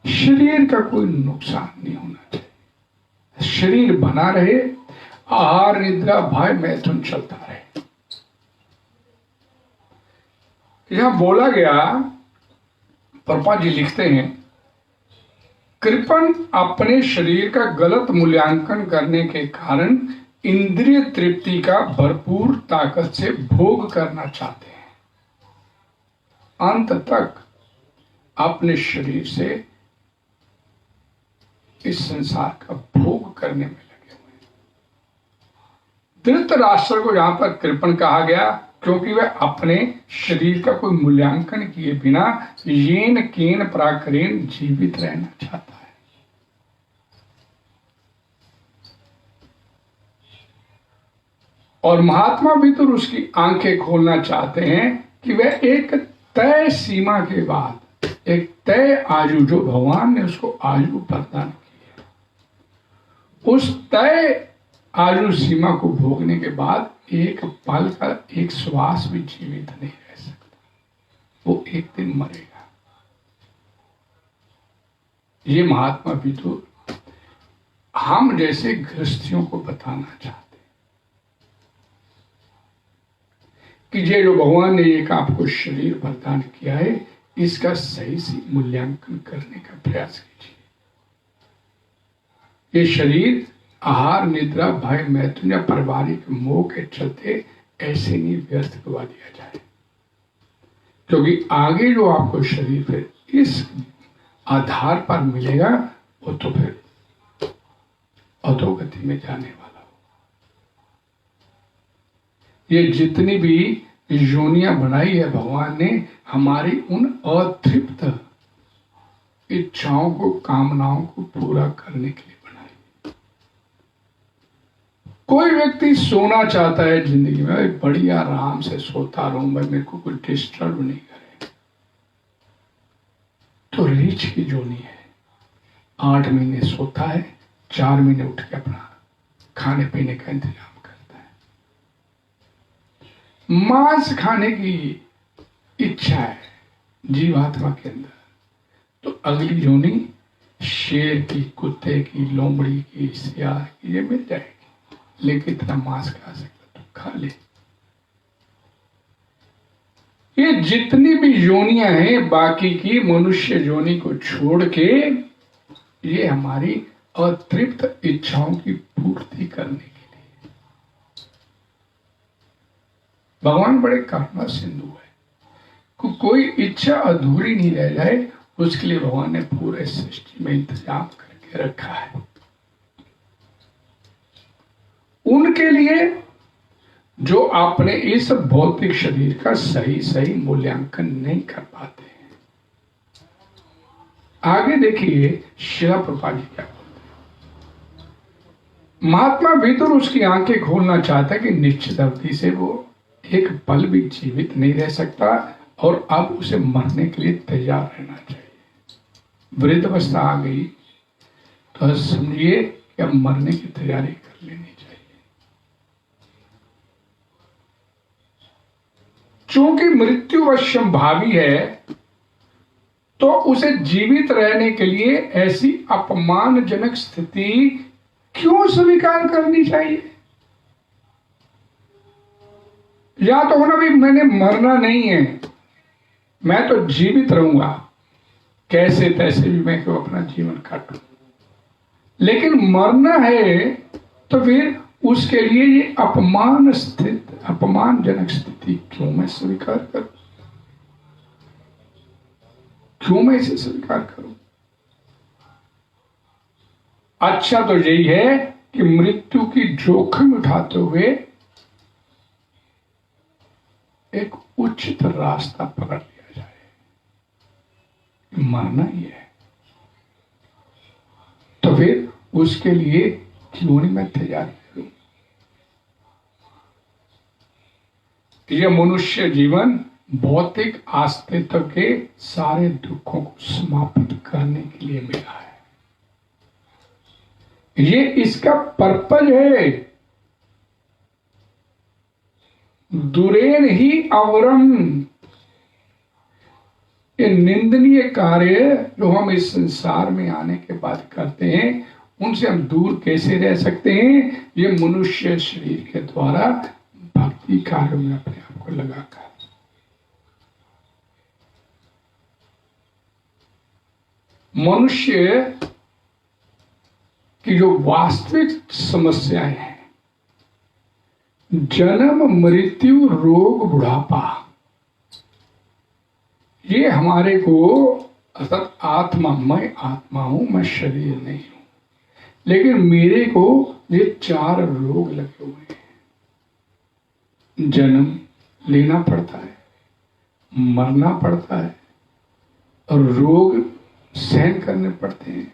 शरीर का कोई नुकसान नहीं होना चाहिए, शरीर बना रहे, आहार निद्रा भय मैथुन चलता रहे। यहां बोला गया, परमा जी लिखते हैं, कृपण अपने शरीर का गलत मूल्यांकन करने के कारण इंद्रिय तृप्ति का भरपूर ताकत से भोग करना चाहते हैं। अंत तक अपने शरीर से इस संसार का भोग करने में लगे। धृतराष्ट्र को यहां पर कृपण कहा गया क्योंकि वह अपने शरीर का कोई मूल्यांकन किए बिना येन केन पराकरेण जीवित रहना चाहता है। और महात्मा विदुर उसकी आंखें खोलना चाहते हैं कि वह एक तय सीमा के बाद, एक तय आयु जो भगवान ने उसको आयु प्रदान की है, उस तय आयु सीमा को भोगने के बाद एक पल का एक श्वास भी जीवित नहीं रह सकता, वो एक दिन मरेगा। ये महात्मा विदुर हम जैसे गृहस्थियों को बताना चाहते कि ये जो भगवान ने एक आपको शरीर प्रदान किया है, इसका सही से मूल्यांकन करने का प्रयास कीजिए। ये शरीर आहार, निद्रा, भय, मैथुन या पारिवारिक मोह के चलते ऐसे नहीं व्यर्थ गवा दिया जाए, क्योंकि आगे जो आपको शरीर फिर इस आधार पर मिलेगा वो तो फिर अधोगति में जाने वाला हो। ये जितनी भी योनियां बनाई है भगवान ने, हमारी उन अतृप्त इच्छाओं को, कामनाओं को पूरा करने के लिए बनाई। कोई व्यक्ति सोना चाहता है जिंदगी में, बड़ी आराम से सोता रहूं मैं, मेरे को कोई डिस्टर्ब नहीं करे, तो रीछ की जोनी है। 8 महीने सोता है, 4 महीने उठ के अपना खाने पीने का इंतजाम करता है। मांस खाने की इच्छा है जीवात्मा के अंदर, तो अगली जोनी शेर की, कुत्ते की, लोमड़ी की, सियार की, ये मिल जाएगी। लेकिन इतना मांस खा सकता तो खा ले। ये जितनी भी योनियां हैं बाकी की मनुष्य योनि को छोड़ के, ये हमारी अतृप्त इच्छाओं की पूर्ति करने के लिए। भगवान बड़े करुणा सिंधु है, कोई इच्छा अधूरी नहीं रह जाए, उसके लिए भगवान ने पूरे सृष्टि में इंतजाम करके रखा है। उनके लिए जो अपने इस भौतिक शरीर का सही सही मूल्यांकन नहीं कर पाते हैं। आगे देखिए शिला प्रभुपाद जी क्या बोलते हैं। महात्मा विदुर उसकी आंखें खोलना चाहता है कि निश्चित अवधि से वो एक पल भी जीवित नहीं रह सकता और अब उसे मरने के लिए तैयार रहना चाहिए। वृद्ध अवस्था आ गई तो समझिए कि अब मरने की तैयारी कर लेनी चाहिए। चूंकि मृत्यु अवश्यंभावी है, तो उसे जीवित रहने के लिए ऐसी अपमानजनक स्थिति क्यों स्वीकार करनी चाहिए? या तो होना भी मैंने मरना नहीं है, मैं तो जीवित रहूंगा, कैसे तैसे भी मैं क्यों अपना जीवन काटूं। लेकिन मरना है तो फिर उसके लिए ये अपमानजनक स्थिति क्यों मैं स्वीकार करूं? क्यों मैं इसे स्वीकार करूं? अच्छा तो यही है कि मृत्यु की जोखिम उठाते हुए एक उचित रास्ता पकड़ लिया जाए। मरना ही है तो फिर उसके लिए क्यों नहीं मैं तैयार करूं? यह मनुष्य जीवन भौतिक अस्तित्व के सारे दुखों को समाप्त करने के लिए मिला है। ये इसका पर्पज है। दुरेन ही अवरम, ये निंदनीय कार्य जो हम इस संसार में आने के बाद करते हैं, उनसे हम दूर कैसे रह सकते हैं? ये मनुष्य शरीर के द्वारा भक्ति कार्य में अपने आप को लगाकर। मनुष्य की जो वास्तविक समस्याएं हैं, जन्म, मृत्यु, रोग, बुढ़ापा, ये हमारे को अर्थात आत्मा, मैं आत्मा हूं, मैं शरीर नहीं हूं, लेकिन मेरे को ये 4 रोग लगे हुए हैं। जन्म लेना पड़ता है, मरना पड़ता है और रोग सहन करने पड़ते हैं,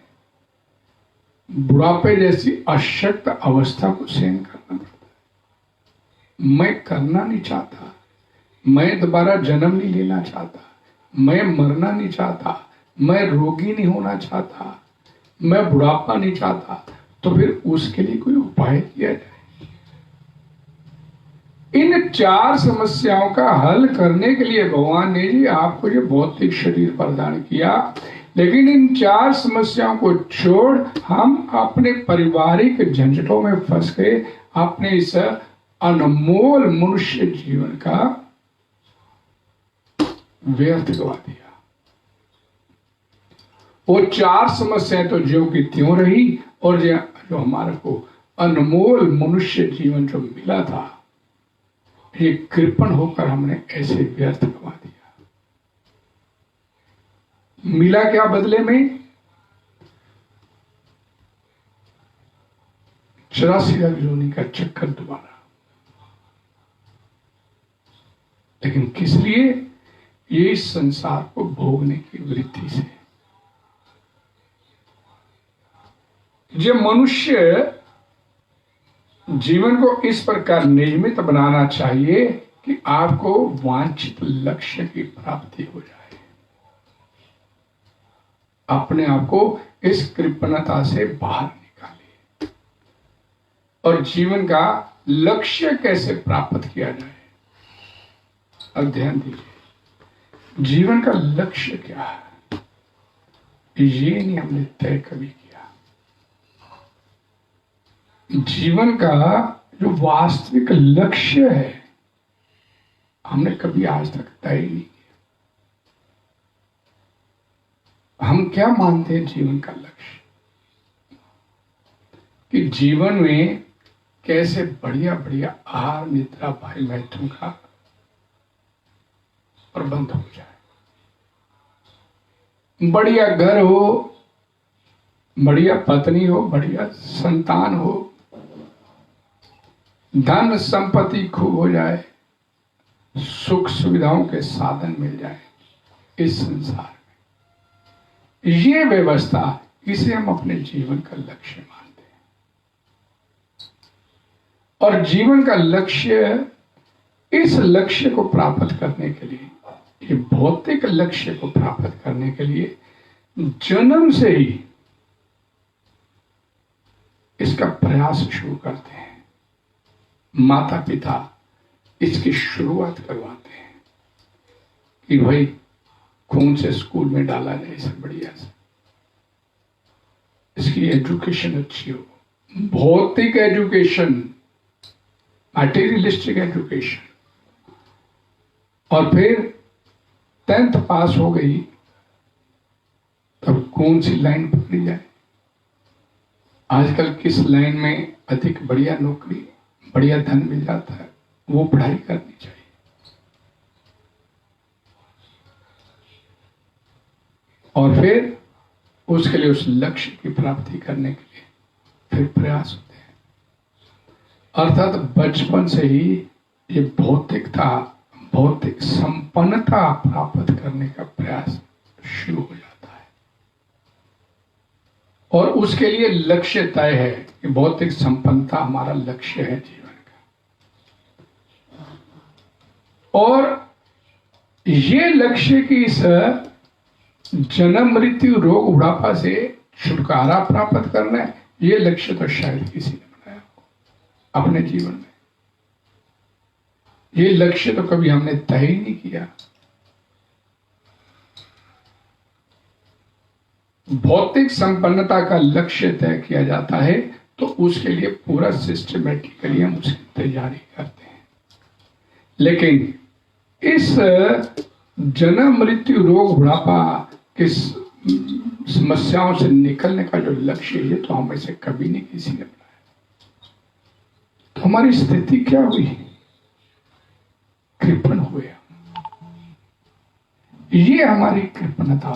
बुढ़ापे जैसी अशक्त अवस्था को सहन करना पड़ता है। मैं करना नहीं चाहता, मैं दोबारा जन्म नहीं लेना चाहता, मैं मरना नहीं चाहता, मैं रोगी नहीं होना चाहता, मैं बुढ़ापा नहीं चाहता, तो फिर उसके लिए कोई उपाय किया जाए। इन 4 समस्याओं का हल करने के लिए भगवान ने जी आपको ये भौतिक शरीर प्रदान किया, लेकिन इन 4 समस्याओं को छोड़ हम अपने पारिवारिक झंझटों में फंस गए, अपने इस अनमोल मनुष्य जीवन का व्यर्थ गवा दिया। वो 4 समस्याएं तो ज्यों की त्यों रही, और जो हमारे को अनमोल मनुष्य जीवन जो मिला था, ये कृपण होकर हमने ऐसे व्यर्थ गवा दिया। मिला क्या बदले में? 84 योनि का चक्कर दोबारा। लेकिन किस लिए? ये इस संसार को भोगने की वृत्ति से। जो मनुष्य जीवन को इस प्रकार नियमित बनाना चाहिए कि आपको वांछित लक्ष्य की प्राप्ति हो जाए। अपने आप को इस कृपणता से बाहर निकालिए और जीवन का लक्ष्य कैसे प्राप्त किया जाए, अब ध्यान दीजिए। जीवन का लक्ष्य क्या है, ये नहीं हमने तय कभी किया। जीवन का जो वास्तविक लक्ष्य है, हमने कभी आज तक तय नहीं किया। हम क्या मानते हैं जीवन का लक्ष्य? कि जीवन में कैसे बढ़िया बढ़िया आहार निद्रा भाई मैथुन का प्रबंध हो जाए, बढ़िया घर हो, बढ़िया पत्नी हो, बढ़िया संतान हो, धन संपत्ति खूब हो जाए, सुख सुविधाओं के साधन मिल जाए इस संसार में। ये व्यवस्था, इसे हम अपने जीवन का लक्ष्य मानते हैं। और जीवन का लक्ष्य, इस लक्ष्य को प्राप्त करने के लिए, ये भौतिक लक्ष्य को प्राप्त करने के लिए जन्म से ही इसका प्रयास शुरू करते हैं। माता पिता इसकी शुरुआत करवाते हैं कि भाई कौन से स्कूल में डाला जाए इसे बढ़िया से, इसकी एजुकेशन अच्छी हो, भौतिक एजुकेशन, मटेरियलिस्टिक एजुकेशन। और फिर 10th पास हो गई तब कौन सी लाइन पकड़ी जाए, आजकल किस लाइन में अधिक बढ़िया नौकरी, बढ़िया धन मिल जाता है, वो पढ़ाई करनी चाहिए। और फिर उसके लिए, उस लक्ष्य की प्राप्ति करने के लिए फिर प्रयास होते हैं। अर्थात बचपन से ही ये भौतिकता, भौतिक संपन्नता प्राप्त करने का प्रयास शुरू हो जाता है। और उसके लिए लक्ष्य तय है कि भौतिक संपन्नता हमारा लक्ष्य है जीवन का। और ये लक्ष्य की इस जन्म मृत्यु रोग बुढ़ापा से छुटकारा प्राप्त करना है, ये लक्ष्य तो शायद किसी ने बनाया हो अपने जीवन में। ये लक्ष्य तो कभी हमने तय ही नहीं किया। भौतिक संपन्नता का लक्ष्य तय किया जाता है तो उसके लिए पूरा सिस्टमेटिकली हम उसकी तैयारी करते हैं। लेकिन इस जन्म मृत्यु रोग बुढ़ापा की समस्याओं से निकलने का जो लक्ष्य है, तो हमें से कभी नहीं किसी ने बनाया। तो हमारी स्थिति क्या हुई? कृपण हुए। ये हमारी कृपणता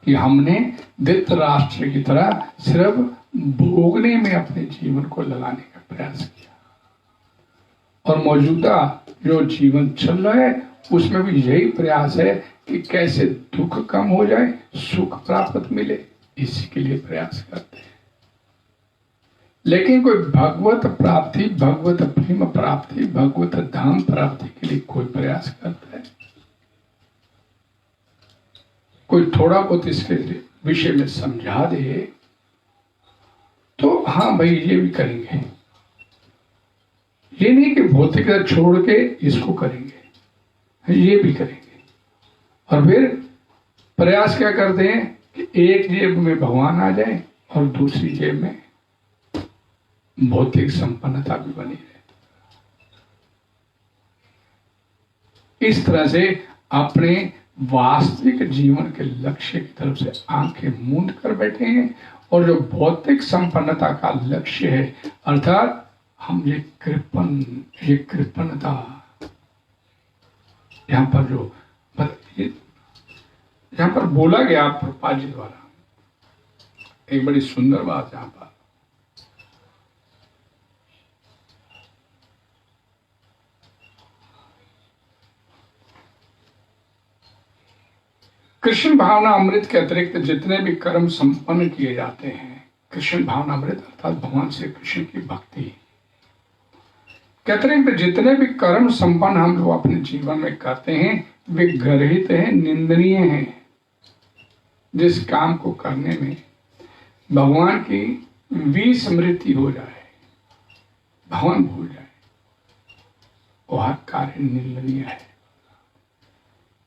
कि हमने धृतराष्ट्र की तरह सिर्फ भोगने में अपने जीवन को लगाने का प्रयास किया। और मौजूदा जो जीवन चल रहा है उसमें भी यही प्रयास है कि कैसे दुख कम हो जाए, सुख प्राप्त मिले, इसी के लिए प्रयास करते हैं। लेकिन कोई भगवत प्राप्ति, भगवत प्रेम प्राप्ति, भगवत धाम प्राप्ति के लिए कोई प्रयास करता है? कोई थोड़ा बहुत इसके विषय में समझा दे तो हाँ भाई ये भी करेंगे। ये नहीं कि भौतिकता छोड़ के इसको करेंगे, ये भी करेंगे। और फिर प्रयास क्या करते हैं कि एक जेब में भगवान आ जाए और दूसरी जेब में भौतिक संपन्नता भी बनी रहे। इस तरह से अपने वास्तविक जीवन के लक्ष्य की तरफ से आंखें मूंद कर बैठे हैं। और जो भौतिक संपन्नता का लक्ष्य है, अर्थात हम ये कृपणता, यहां पर जो यहां पर बोला गया प्रभुपाद जी द्वारा, एक बड़ी सुंदर बात यहां पर, कृष्ण भावना अमृत के अतिरिक्त जितने भी कर्म संपन्न किए जाते हैं, कृष्ण भावना अमृत अर्थात भगवान श्री कृष्ण की भक्ति के अतिरिक्त जितने भी कर्म संपन्न हम लोग अपने जीवन में करते हैं, वे गर्हित हैं, निंदनीय हैं। जिस काम को करने में भगवान की विस्मृति हो जाए, भगवान भूल जाए, वह कार्य निंदनीय है,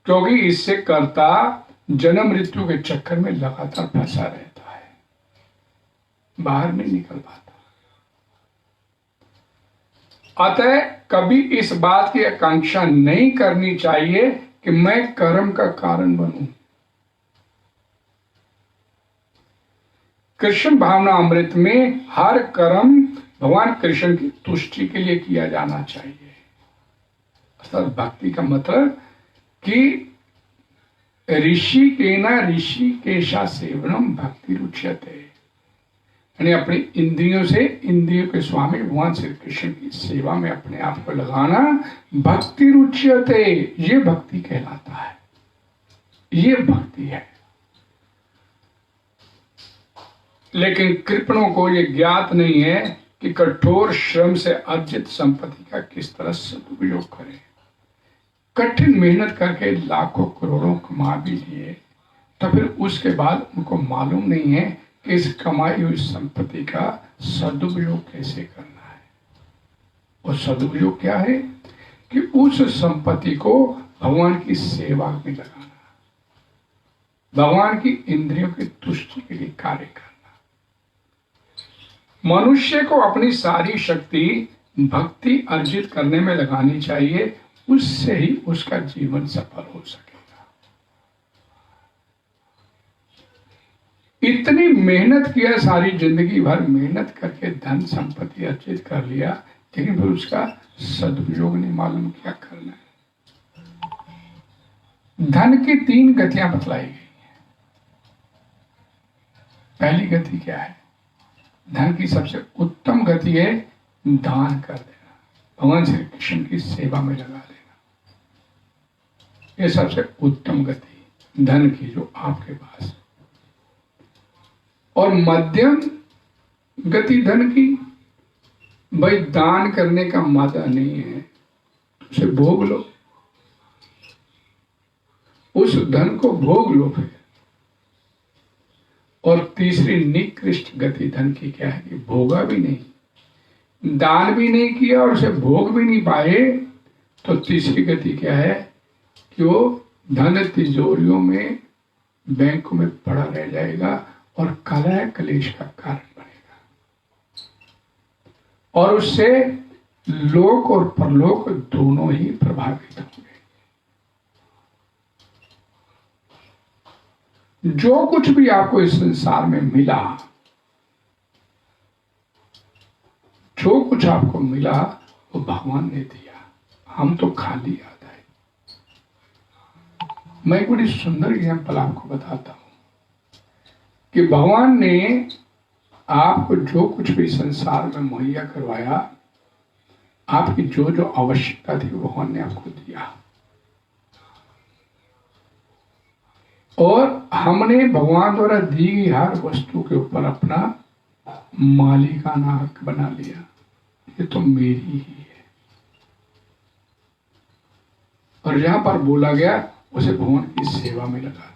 क्योंकि इससे कर्ता जन्म मृत्यु के चक्कर में लगातार फंसा रहता है, बाहर नहीं निकल पाता। अतः कभी इस बात की आकांक्षा नहीं करनी चाहिए कि मैं कर्म का कारण बनूं। कृष्ण भावना अमृत में हर कर्म भगवान कृष्ण की तुष्टि के लिए किया जाना चाहिए। अर्थात भक्ति का मतलब कि ऋषिकेशा सेवनम भक्ति रुच्यते, यानी अपनी इंद्रियों से इंद्रियों के स्वामी भगवान श्री कृष्ण की सेवा में अपने आप को लगाना भक्ति रुच्यते, ये भक्ति कहलाता है, ये भक्ति है। लेकिन कृपणों को ये ज्ञात नहीं है कि कठोर श्रम से अर्जित संपत्ति का किस तरह सदुपयोग करें। कठिन मेहनत करके लाखों करोड़ों कमा भी लिए तो फिर उसके बाद उनको मालूम नहीं है कि इस कमाई हुई संपत्ति का सदुपयोग कैसे करना है। और सदुपयोग क्या है कि उस संपत्ति को भगवान की सेवा में लगाना, भगवान की इंद्रियों की तुष्टि के लिए कार्य करना। मनुष्य को अपनी सारी शक्ति भक्ति अर्जित करने में लगानी चाहिए, उससे ही उसका जीवन सफल हो सकेगा। इतनी मेहनत किया, सारी जिंदगी भर मेहनत करके धन संपत्ति अर्जित कर लिया, लेकिन फिर उसका सदुपयोग नहीं मालूम क्या करना है। धन की 3 गतियां बतलाई गई हैं। पहली गति क्या है? धन की सबसे उत्तम गति है दान कर देना, भगवान श्री कृष्ण की सेवा में लगा देना। ये सबसे उत्तम गति धन की जो आपके पास। और मध्यम गति धन की, भाई दान करने का मजा नहीं है, उसे भोग लो, उस धन को भोग लो फिर। और तीसरी निकृष्ट गति धन की क्या है कि भोगा भी नहीं, दान भी नहीं किया और उसे भोग भी नहीं पाए, तो तीसरी गति क्या है कि वो धन तिजोरियों में, बैंकों में पड़ा रह जाएगा और कलह कलेश का कारण बनेगा। और उससे लोक और परलोक दोनों ही प्रभावित होंगे। जो कुछ भी आपको इस संसार में मिला, जो कुछ आपको मिला वो भगवान ने दिया, हम तो खाली आता है। मैं एक बड़ी सुंदर एग्जाम्पल आपको बताता हूं कि भगवान ने आपको जो कुछ भी संसार में मुहैया करवाया, आपकी जो जो आवश्यकता थी वो भगवान ने आपको दिया। और हमने भगवान द्वारा दी गई हर वस्तु के ऊपर अपना मालिकाना हक बना लिया, ये तो मेरी ही है। और जहां पर बोला गया उसे भगवान की सेवा में लगा दे।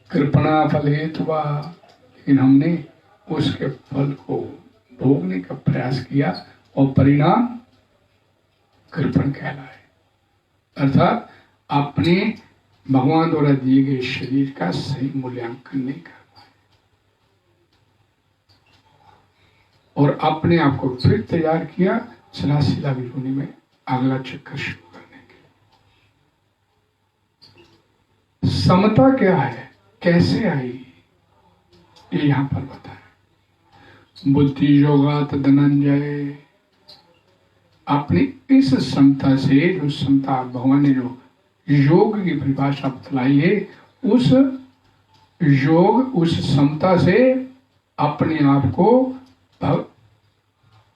कृपणा फल हेतुवा, लेकिन हमने उसके फल को भोगने का प्रयास किया और परिणाम कृपण कहलाए, अर्थात अपने भगवान द्वारा दिए गए शरीर का सही मूल्यांकन नहीं कर पाए और अपने आप को फिर तैयार किया 84 लाख योनि में अगला चक्कर शुरू करने के लिए। समता क्या है, कैसे आई, ये यहां पर बताए। बुद्धि योगात धनंजय, अपनी इस समता से, जो समता भगवान ने जो योग की परिभाषा बतलाई है, उस योग, उस समता से अपने आप को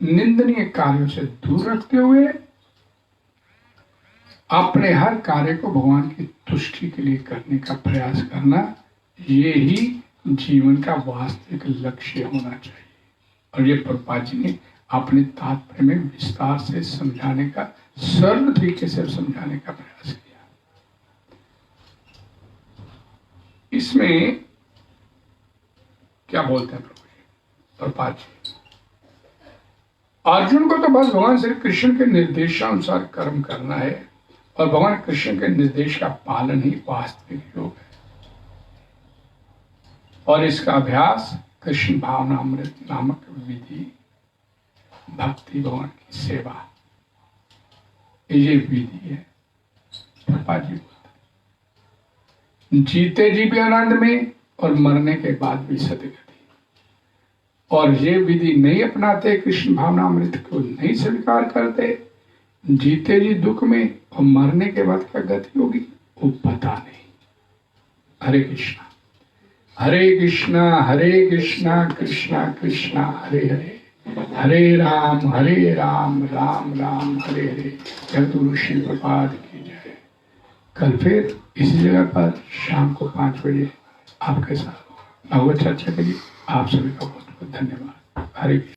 निंदनीय कार्यों से दूर रखते हुए अपने हर कार्य को भगवान की तुष्टि के लिए करने का प्रयास करना, ये ही जीवन का वास्तविक लक्ष्य होना चाहिए। और ये प्रभुपाद जी ने अपने तात्पर्य में विस्तार से समझाने का, सरल तरीके से समझाने का प्रयास किया। इसमें क्या बोलते हैं प्रभु जी, प्रभुपाद जी, अर्जुन को तो बस भगवान श्री कृष्ण के निर्देशानुसार कर्म करना है और भगवान कृष्ण के निर्देश का पालन ही वास्तविक योग है। और इसका अभ्यास कृष्ण भावनामृत नामक विधि, भक्ति, भगवान की सेवा, ये विधि है। प्रभुपाद जी बोलते, जीते जी भी आनंद में और मरने के बाद भी सदगति। और ये विधि नहीं अपनाते, कृष्ण भावनामृत को नहीं स्वीकार करते, जीते जी दुख में और मरने के बाद क्या गति होगी वो पता नहीं। हरे कृष्णा हरे कृष्णा हरे कृष्णा कृष्णा कृष्णा हरे हरे, हरे राम राम राम हरे हरे। जय गुरु श्री प्रभुपाद की जय। कल फिर इसी जगह पर शाम को 5 बजे आपके साथ भगवत चर्चा के लिए आप सभी का बहुत बहुत धन्यवाद। हरे